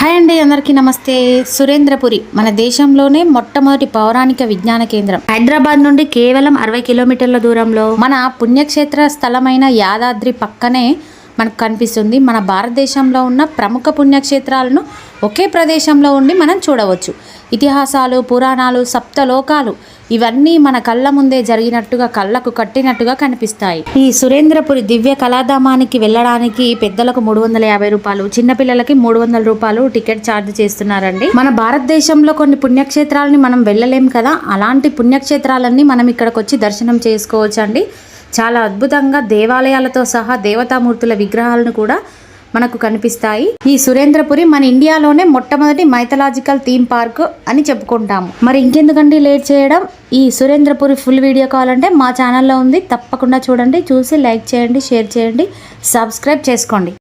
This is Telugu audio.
హాయ్ అండి, అందరికీ నమస్తే. సురేంద్రపురి మన దేశంలోనే మొట్టమొదటి పౌరాణిక విజ్ఞాన కేంద్రం. హైదరాబాద్ నుండి కేవలం 60 కిలోమీటర్ల దూరంలో మన పుణ్యక్షేత్ర స్థలమైన యాదాద్రి పక్కనే మనకు కనిపిస్తుంది. మన భారతదేశంలో ఉన్న ప్రముఖ పుణ్యక్షేత్రాలను ఒకే ప్రదేశంలో ఉండి మనం చూడవచ్చు. ఇతిహాసాలు, పురాణాలు, సప్తలోకాలు ఇవన్నీ మన కళ్ళ ముందే జరిగినట్టుగా, కళ్ళకు కట్టినట్టుగా కనిపిస్తాయి. ఈ సురేంద్రపురి దివ్య కళాధామానికి వెళ్ళడానికి పెద్దలకు 350 రూపాయలు, చిన్నపిల్లలకి 300 రూపాయలు టికెట్ ఛార్జ్ చేస్తున్నారండి. మన భారతదేశంలో కొన్ని పుణ్యక్షేత్రాలని మనం వెళ్ళలేం కదా, అలాంటి పుణ్యక్షేత్రాలన్నీ మనం ఇక్కడికి వచ్చి దర్శనం చేసుకోవచ్చు అండి. చాలా అద్భుతంగా దేవాలయాలతో సహా దేవతామూర్తుల విగ్రహాలను కూడా మనకు కనిపిస్తాయి. ఈ సురేంద్రపురి మన ఇండియాలోనే మొట్టమొదటి మైథలాజికల్ థీమ్ పార్క్ అని చెప్పుకుంటాము. మరి ఇంకెందుకండి లేట్ చేయడం, ఈ సురేంద్రపురి ఫుల్ వీడియో కావాలంటే మా ఛానల్లో ఉంది, తప్పకుండా చూడండి. చూసి లైక్ చేయండి, షేర్ చేయండి, సబ్స్క్రైబ్ చేసుకోండి.